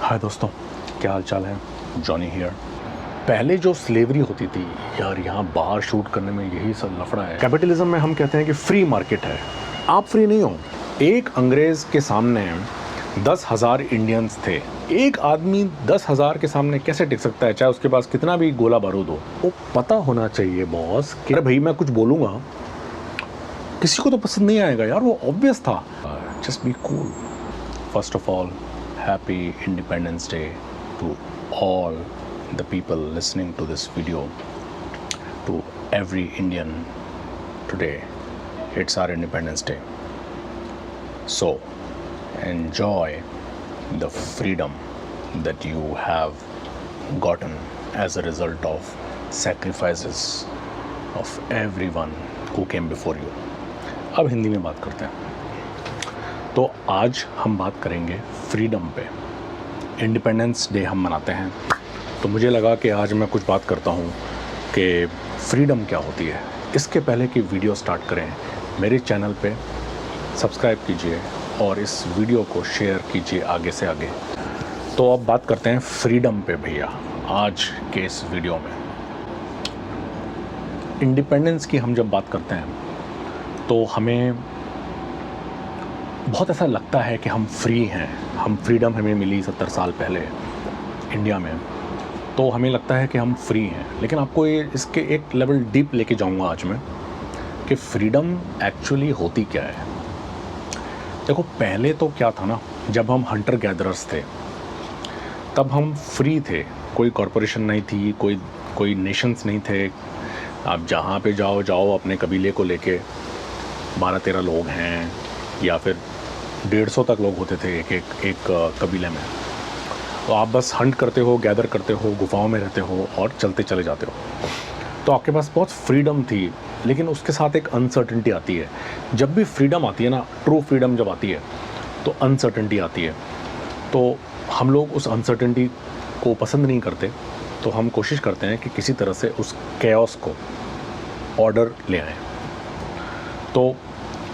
हाय दोस्तों, क्या हाल चाल है। Johnny here. पहले जो स्लेवरी होती थी यार, यहाँ बाहर शूट करने में यही सब लफड़ा है। कैपिटलिज्म में हम कहते हैं कि फ्री मार्केट है। आप फ्री नहीं हो। एक अंग्रेज के सामने 10,000 इंडियंस थे। एक आदमी 10,000 के सामने कैसे टिक सकता है, चाहे उसके पास कितना भी गोला बारूद हो। वो पता होना चाहिए बॉस कि अरे भाई मैं कुछ बोलूँगा किसी को तो पसंद नहीं आएगा यार, वो ऑब्वियस था। Just be cool. First of all, happy Independence Day to all the people listening to this video, to every Indian today. It's our Independence Day. So enjoy the freedom that you have gotten as a result of sacrifices of everyone who came before you. अब हिंदी में बात करते हैं। तो आज हम बात करेंगे फ्रीडम पे। इंडिपेंडेंस डे हम मनाते हैं, तो मुझे लगा कि आज मैं कुछ बात करता हूँ कि फ्रीडम क्या होती है। इसके पहले कि वीडियो स्टार्ट करें, मेरे चैनल पे सब्सक्राइब कीजिए और इस वीडियो को शेयर कीजिए आगे से आगे। तो अब बात करते हैं फ्रीडम पे भैया, आज के इस वीडियो में। इंडिपेंडेंस की हम जब बात करते हैं तो हमें बहुत ऐसा लगता है कि हम फ्री हैं। हम फ्रीडम हमें मिली 70 साल पहले इंडिया में, तो हमें लगता है कि हम फ्री हैं। लेकिन आपको ये इसके एक लेवल डीप लेके जाऊंगा आज मैं कि फ्रीडम एक्चुअली होती क्या है। देखो, पहले तो क्या था ना, जब हम हंटर गैदरर्स थे तब हम फ्री थे। कोई कॉरपोरेशन नहीं थी, कोई नेशंस नहीं थे। आप जहाँ पे जाओ अपने कबीले को लेके 12-13 लोग हैं, या फिर 150 तक लोग होते थे एक कबीले में। तो आप बस हंट करते हो, गैदर करते हो, गुफाओं में रहते हो और चलते चले जाते हो। तो आपके पास बहुत फ्रीडम थी, लेकिन उसके साथ एक अनसर्टेनिटी आती है। जब भी फ्रीडम आती है ना, ट्रू फ्रीडम जब आती है तो अनसर्टेनिटी आती है। तो हम लोग उस अनसर्टेनिटी को पसंद नहीं करते, तो हम कोशिश करते हैं कि किसी तरह से उस कैओस को ऑर्डर ले आएँ। तो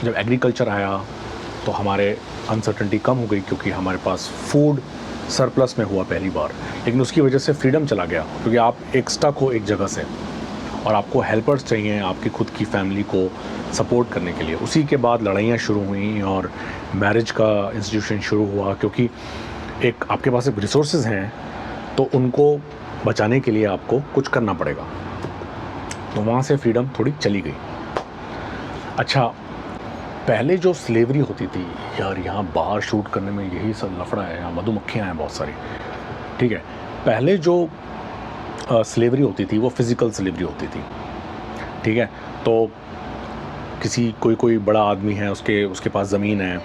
जब एग्रीकल्चर आया तो हमारे अनसर्टेनिटी कम हो गई, क्योंकि हमारे पास फूड सरप्लस में हुआ पहली बार। लेकिन उसकी वजह से फ्रीडम चला गया, क्योंकि आप एक स्टक हो एक जगह से और आपको हेल्पर्स चाहिए आपकी खुद की फैमिली को सपोर्ट करने के लिए। उसी के बाद लड़ाइयाँ शुरू हुई और मैरिज का इंस्टीट्यूशन शुरू हुआ, क्योंकि एक आपके पास एक रिसोर्सेज हैं तो उनको बचाने के लिए आपको कुछ करना पड़ेगा। तो वहाँ से फ्रीडम थोड़ी चली गई। अच्छा, पहले जो स्लेवरी होती थी यार, यहाँ बाहर शूट करने में यही सब लफड़ा है। यहाँ मधुमक्खियाँ हैं बहुत सारी, ठीक है। पहले जो स्लेवरी होती थी वो फिज़िकल स्लेवरी होती थी, ठीक है। तो कोई बड़ा आदमी है, उसके पास ज़मीन है,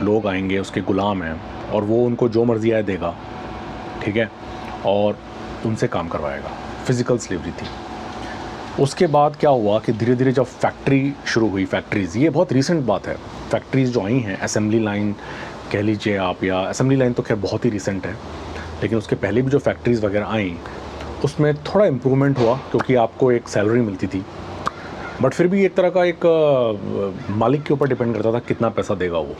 लोग आएंगे, उसके ग़ुलाम हैं और वो उनको जो मर्ज़ी आए देगा, ठीक है, और उनसे काम करवाएगा। फिज़िकल स्लेवरी थी। उसके बाद क्या हुआ कि धीरे धीरे जब फैक्ट्री शुरू हुई, फैक्ट्रीज़, ये बहुत रीसेंट बात है। फैक्ट्रीज़ जो आई हैं, असेंबली लाइन कह लीजिए आप, या असेंबली लाइन तो खैर बहुत ही रीसेंट है, लेकिन उसके पहले भी जो फैक्ट्रीज़ वगैरह आई उसमें थोड़ा इम्प्रूवमेंट हुआ, क्योंकि आपको एक सैलरी मिलती थी। बट फिर भी एक तरह का एक मालिक के ऊपर डिपेंड करता था कितना पैसा देगा वो।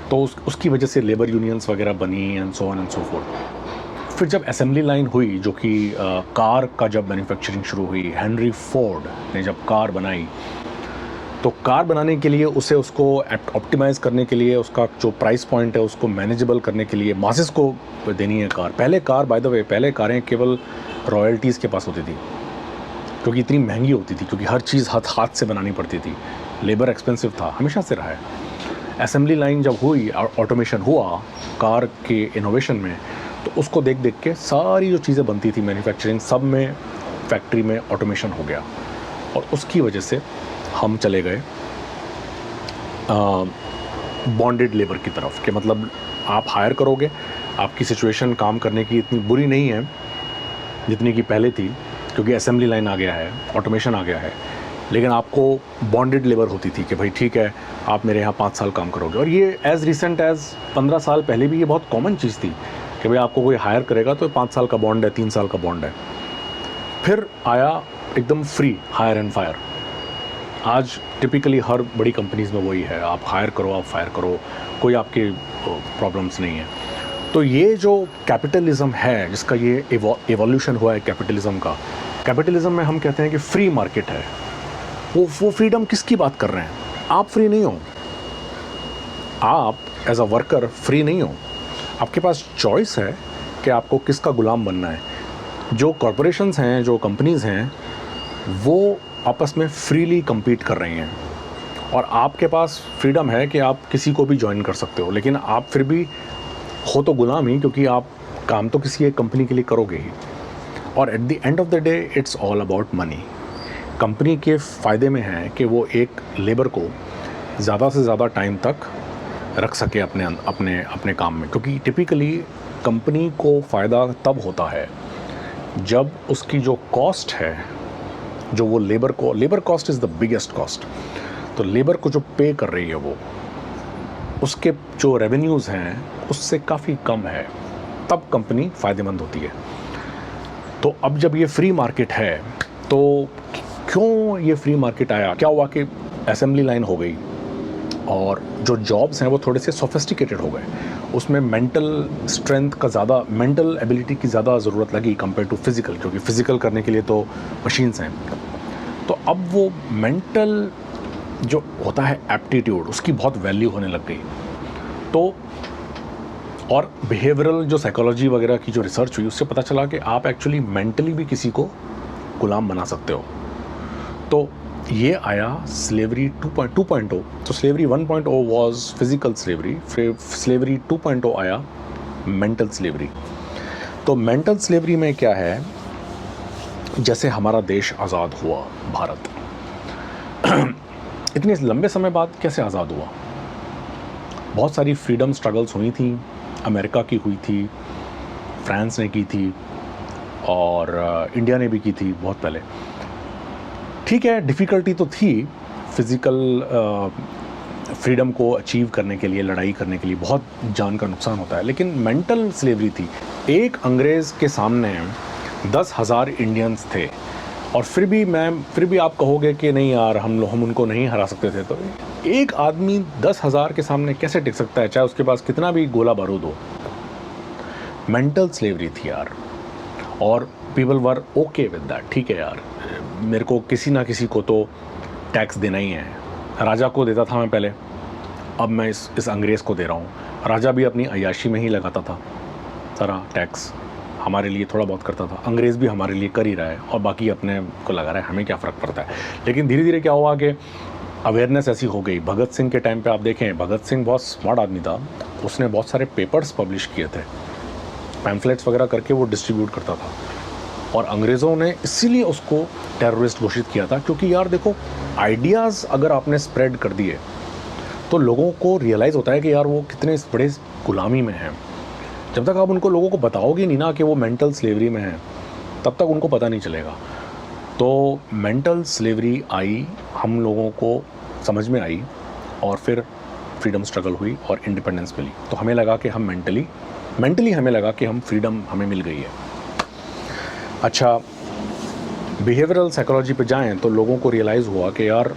तो उसकी वजह से लेबर यूनियंस वगैरह बनी and so on and so fourth. फिर जब असेंबली लाइन हुई, जो कि कार का जब मैन्युफैक्चरिंग शुरू हुई, हेनरी फोर्ड ने जब कार बनाई, तो कार बनाने के लिए उसको ऑप्टिमाइज़ करने के लिए, उसका जो प्राइस पॉइंट है उसको मैनेजेबल करने के लिए मासेस को देनी है कार। पहले कार, बाय द वे, पहले कारें केवल रॉयल्टीज़ के पास होती थी, क्योंकि इतनी महंगी होती थी, क्योंकि हर चीज़ हाथ से बनानी पड़ती थी, लेबर एक्सपेंसिव था, हमेशा से रहा है। असेंबली लाइन जब हुई और ऑटोमेशन हुआ कार के इनोवेशन में, तो उसको देख देख के सारी जो चीज़ें बनती थी मैन्युफैक्चरिंग, सब में फैक्ट्री में ऑटोमेशन हो गया। और उसकी वजह से हम चले गए बॉन्डेड लेबर की तरफ, कि मतलब आप हायर करोगे, आपकी सिचुएशन काम करने की इतनी बुरी नहीं है जितनी कि पहले थी, क्योंकि असेंबली लाइन आ गया है, ऑटोमेशन आ गया है। लेकिन आपको बॉन्डेड लेबर होती थी कि भाई ठीक है, आप मेरे यहाँ 5 साल काम करोगे। और ये एज़ रिसेंट एज़ 15 साल पहले भी ये बहुत कॉमन चीज़ थी कि भाई आपको कोई हायर करेगा तो 5 साल का बॉन्ड है, 3 साल का बॉन्ड है। फिर आया एकदम फ्री हायर एंड फायर। आज टिपिकली हर बड़ी कंपनीज़ में वही है, आप हायर करो, आप फायर करो, कोई आपके प्रॉब्लम्स नहीं है। तो ये जो कैपिटलिज्म है, जिसका ये एवोल्यूशन हुआ है कैपिटलिज्म का, कैपिटलिज्म में हम कहते हैं कि फ्री मार्केट है। वो फ्रीडम किसकी बात कर रहे हैं? आप फ्री नहीं हो, आप एज अ वर्कर फ्री नहीं हो। आपके पास चॉइस है कि आपको किसका गुलाम बनना है। जो कॉरपोरेशंस हैं, जो कंपनीज़ हैं, वो आपस में फ्रीली compete कर रही हैं और आपके पास फ्रीडम है कि आप किसी को भी ज्वाइन कर सकते हो, लेकिन आप फिर भी हो तो गुलाम ही, क्योंकि आप काम तो किसी एक कंपनी के लिए करोगे ही। और at the end of the day it's all about money. Company के फ़ायदे में है कि वो एक लेबर को ज़्यादा से ज़्यादा टाइम तक रख सके अपने अपने अपने काम में, क्योंकि टिपिकली कंपनी को फ़ायदा तब होता है जब उसकी जो कॉस्ट है, जो वो labour cost is the biggest cost, तो लेबर को जो पे कर रही है वो, उसके जो रेवेन्यूज़ हैं उससे काफ़ी कम है, तब कंपनी फ़ायदेमंद होती है। तो अब जब ये फ्री मार्केट है, तो क्यों ये फ्री मार्केट आया? क्या हुआ कि असेंबली लाइन हो गई और जो जॉब्स हैं वो थोड़े से सोफिस्टिकेटेड हो गए, उसमें मेंटल स्ट्रेंथ का ज़्यादा, मेंटल एबिलिटी की ज़्यादा ज़रूरत लगी कंपेयर टू फिज़िकल, क्योंकि फ़िज़िकल करने के लिए तो मशीन्स हैं। तो अब वो मेंटल जो होता है एप्टीट्यूड, उसकी बहुत वैल्यू होने लग गई। तो और बिहेवियरल जो साइकोलॉजी वगैरह की जो रिसर्च हुई, उससे पता चला कि आप एक्चुअली मेंटली भी किसी को गुलाम बना सकते हो। तो ये आया स्लेवरी 2.0। तो स्लेवरी 1.0 वाज फिजिकल स्लेवरी, फिर स्लेवरी 2.0 आया मेंटल स्लेवरी। तो मेंटल स्लेवरी में क्या है, जैसे हमारा देश आज़ाद हुआ, भारत इतने लंबे समय बाद कैसे आज़ाद हुआ? बहुत सारी फ्रीडम स्ट्रगल्स हुई थी, अमेरिका की हुई थी, फ्रांस ने की थी और इंडिया ने भी की थी बहुत पहले। ठीक है, डिफ़िकल्टी तो थी, फिज़िकल फ्रीडम को अचीव करने के लिए, लड़ाई करने के लिए बहुत जान का नुकसान होता है, लेकिन मेंटल स्लेवरी थी। एक अंग्रेज़ के सामने 10,000 इंडियंस थे और फिर भी आप कहोगे कि नहीं यार, हम उनको नहीं हरा सकते थे। तो एक आदमी 10,000 के सामने कैसे टिक सकता है, चाहे उसके पास कितना भी गोला बारूद हो? मेंटल स्लेवरी थी यार, और people were okay with that. ठीक है यार, मेरे को किसी ना किसी को तो टैक्स देना ही है। राजा को देता था मैं पहले, अब मैं इस अंग्रेज़ को दे रहा हूँ। राजा भी अपनी अय्याशी में ही लगाता था सारा टैक्स, हमारे लिए थोड़ा बहुत करता था। अंग्रेज़ भी हमारे लिए कर ही रहा है और बाकी अपने को लगा रहा है, हमें क्या फ़र्क पड़ता है। लेकिन धीरे धीरे क्या हुआ कि अवेयरनेस ऐसी हो गई। भगत सिंह के टाइम पे आप देखें, भगत सिंह बहुत स्मार्ट आदमी था, उसने बहुत सारे पेपर्स पब्लिश किए थे, पैम्फलेट्स वगैरह करके वो डिस्ट्रीब्यूट करता था, और अंग्रेज़ों ने इसीलिए उसको टेररिस्ट घोषित किया था। क्योंकि यार देखो, आइडियाज़ अगर आपने स्प्रेड कर दिए तो लोगों को रियलाइज़ होता है कि यार वो कितने बड़े गुलामी में हैं। जब तक आप उनको लोगों को बताओगे नहीं ना कि वो मेंटल स्लेवरी में है, तब तक उनको पता नहीं चलेगा। तो मेंटल स्लेवरी आई, हम लोगों को समझ में आई, और फिर फ्रीडम स्ट्रगल हुई और इंडिपेंडेंस मिली। तो हमें लगा कि हम मेंटली हमें लगा कि हम फ्रीडम हमें मिल गई है। अच्छा, बिहेवियरल साइकोलॉजी पे जाएं तो लोगों को रियलाइज़ हुआ कि यार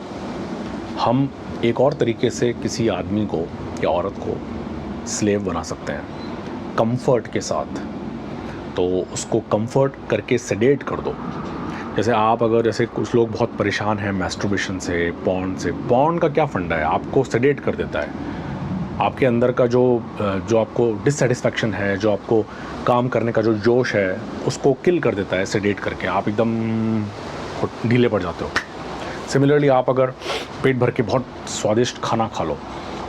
हम एक और तरीके से किसी आदमी को या औरत को स्लेव बना सकते हैं, कंफर्ट के साथ। तो उसको कंफर्ट करके सेडेट कर दो। जैसे कुछ लोग बहुत परेशान हैं मैस्टरबेशन से, पॉर्न का क्या फंडा है, आपको सेडेट कर देता है। आपके अंदर का जो आपको डिससेटिस्फैक्शन है, जो आपको काम करने का जो जोश है, उसको किल कर देता है सेडेट करके। आप एकदम ढीले पड़ जाते हो। सिमिलरली आप अगर पेट भर के बहुत स्वादिष्ट खाना खा लो,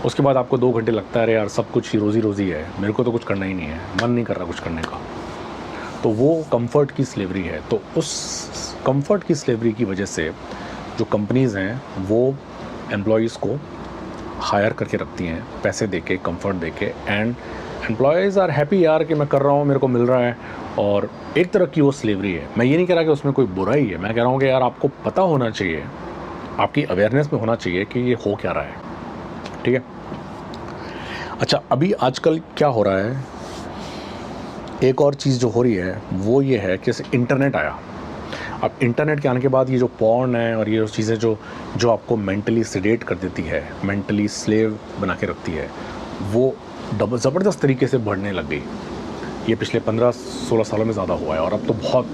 उसके बाद आपको 2 घंटे लगता है अरे यार सब कुछ ही रोज़ी है, मेरे को तो कुछ करना ही नहीं है, मन नहीं कर रहा कुछ करने का, तो वो कंफर्ट की स्लेवरी है। तो उस कंफर्ट की स्लेवरी की वजह से जो कंपनीज़ हैं वो एम्प्लॉयज़ को हायर करके रखती हैं, पैसे देके, कंफर्ट देके, एंड एम्प्लॉयज़ आर हैप्पी यार कि मैं कर रहा हूँ, मेरे को मिल रहा है। और एक तरह की वो स्लेवरी है। मैं ये नहीं कह रहा कि उसमें कोई बुराई है, मैं कह रहा हूँ कि यार आपको पता होना चाहिए, आपकी अवेयरनेस में होना चाहिए कि ये हो क्या रहा है। ठीक है। अच्छा, अभी आजकल क्या हो रहा है, एक और चीज़ जो हो रही है वो ये है कि जैसे इंटरनेट आया। अब इंटरनेट के आने के बाद ये जो पॉर्न है और ये चीज़ें जो आपको मेंटली सेडेट कर देती है, मेंटली स्लेव बना के रखती है, वो ज़बरदस्त तरीके से बढ़ने लग गई। ये पिछले 15-16 सालों में ज़्यादा हुआ है और अब तो बहुत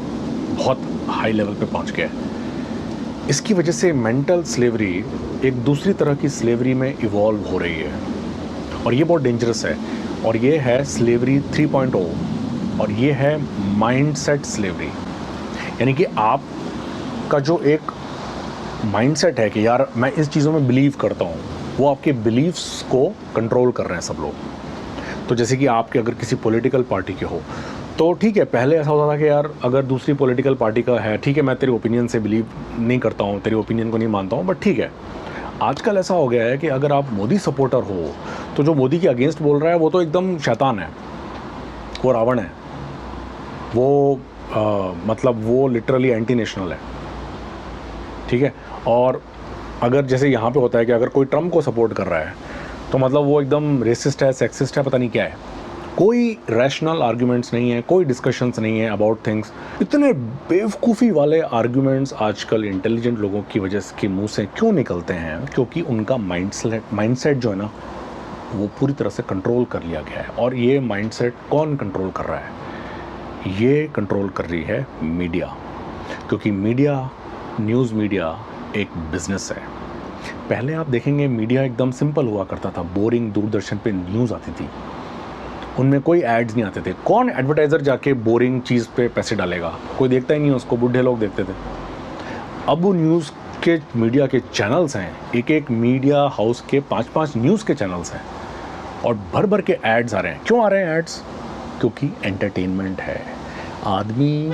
बहुत हाई लेवल पे पहुंच गया है। इसकी वजह से मेंटल स्लेवरी एक दूसरी तरह की स्लेवरी में इवॉल्व हो रही है और ये बहुत डेंजरस है। और ये है स्लेवरी 3.0 और ये है माइंडसेट स्लेवरी। यानी कि आपका जो एक माइंडसेट है कि यार मैं इस चीज़ों में बिलीव करता हूँ, वो आपके बिलीव्स को कंट्रोल कर रहे हैं सब लोग। तो जैसे कि आपके अगर किसी पॉलिटिकल पार्टी के हो तो ठीक है, पहले ऐसा होता था कि यार अगर दूसरी पॉलिटिकल पार्टी का है, ठीक है मैं तेरे ओपिनियन से बिलीव नहीं करता हूँ, तेरे ओपिनियन को नहीं मानता हूँ, बट ठीक है। आजकल ऐसा हो गया है कि अगर आप मोदी सपोर्टर हो तो जो मोदी के अगेंस्ट बोल रहा है वो तो एकदम शैतान है, वो रावण है, वो मतलब वो लिटरली एंटी नेशनल है, ठीक है। और अगर जैसे यहाँ पे होता है कि अगर कोई ट्रम्प को सपोर्ट कर रहा है तो मतलब वो एकदम रेसिस्ट है, सेक्सिस्ट है, पता नहीं क्या है। कोई रैशनल आर्ग्यूमेंट्स नहीं है, कोई डिस्कशंस नहीं है अबाउट थिंग्स। इतने बेवकूफ़ी वाले आर्ग्यूमेंट्स आजकल इंटेलिजेंट लोगों की वजह के मुंह से क्यों निकलते हैं? क्योंकि उनका माइंडसेट जो है ना वो पूरी तरह से कंट्रोल कर लिया गया है। और ये माइंडसेट कौन कंट्रोल कर रहा है? ये कंट्रोल कर रही है मीडिया, क्योंकि मीडिया, न्यूज़ मीडिया एक बिजनेस है। पहले आप देखेंगे मीडिया एकदम सिंपल हुआ करता था, बोरिंग। दूरदर्शन पे न्यूज़ आती थी, उनमें कोई एड्स नहीं आते थे। कौन एडवर्टाइज़र जाके बोरिंग चीज़ पे पैसे डालेगा? कोई देखता ही नहीं उसको, बूढ़े लोग देखते थे। अब वो न्यूज़ के मीडिया के चैनल्स हैं, एक एक मीडिया हाउस के 5-5 न्यूज़ के चैनल्स हैं और भर भर के एड्स आ रहे हैं। क्यों आ रहे हैं एड्स? क्योंकि एंटरटेनमेंट है। आदमी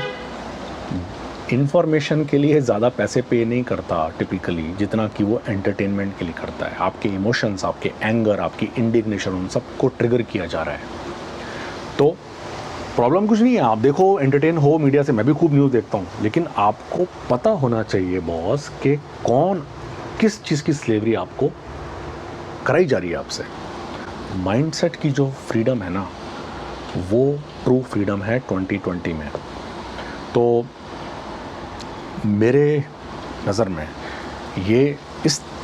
इन्फॉर्मेशन के लिए ज़्यादा पैसे पे नहीं करता टिपिकली, जितना कि वो एंटरटेनमेंट के लिए करता है। आपके इमोशंस, आपके एंगर, आपकी इंडिग्नेशन, उन सबको ट्रिगर किया जा रहा है। तो प्रॉब्लम कुछ नहीं है, आप देखो, एंटरटेन हो मीडिया से। मैं भी खूब न्यूज़ देखता हूँ, लेकिन आपको पता होना चाहिए बॉस कि कौन किस चीज़ की स्लेवरी आपको कराई जा रही है आपसे। माइंडसेट की जो फ्रीडम है ना, वो ट्रू फ्रीडम है 2020 में। तो मेरे नज़र में ये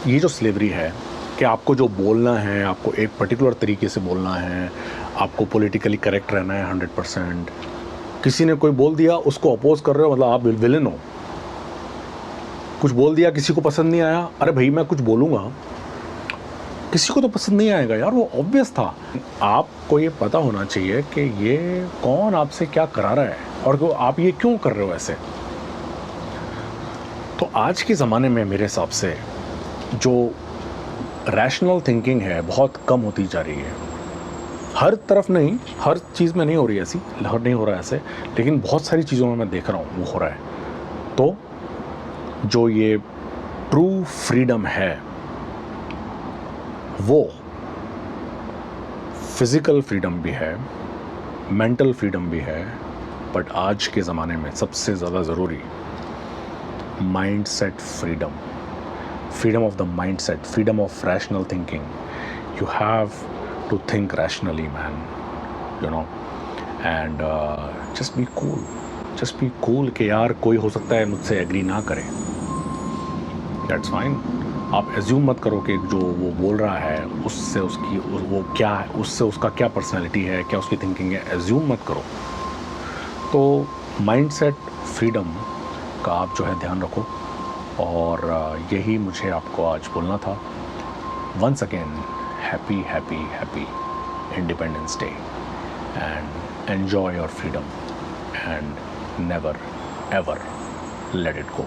जो स्लेवरी है कि आपको जो बोलना है, आपको एक पर्टिकुलर तरीके से बोलना है, आपको पॉलिटिकली करेक्ट रहना है 100%। किसी ने कोई बोल दिया, उसको अपोज कर रहे हो, मतलब आप विलेन हो। कुछ बोल दिया, किसी को पसंद नहीं आया, अरे भाई मैं कुछ बोलूँगा, किसी को तो पसंद नहीं आएगा यार, वो ऑब्वियस था। आपको ये पता होना चाहिए कि ये कौन आपसे क्या करा रहा है और आप ये क्यों कर रहे हो ऐसे। तो आज के ज़माने में मेरे हिसाब से जो रैशनल थिंकिंग है बहुत कम होती जा रही है। हर तरफ नहीं, हर चीज़ में नहीं हो रही ऐसी, हर नहीं हो रहा है ऐसे, लेकिन बहुत सारी चीज़ों में मैं देख रहा हूँ वो हो रहा है। तो जो ये ट्रू फ्रीडम है वो फिज़िकल फ्रीडम भी है, मेंटल फ्रीडम भी है, बट आज के ज़माने में सबसे ज़्यादा ज़रूरी mindset freedom of the mindset, freedom of rational thinking. You have to think rationally, man, you know, and just be cool कि यार कोई हो सकता है मुझसे एग्री ना करे, that's fine। आप एज्यूम मत करो कि जो वो बोल रहा है उससे उसकी वो क्या है, उससे उसका क्या पर्सनैलिटी है, क्या उसकी थिंकिंग है, एज्यूम मत करो। तो माइंडसेट फ्रीडम का आप जो है ध्यान रखो, और यही मुझे आपको आज बोलना था। Once again happy independence day, and enjoy your freedom and never ever let it go.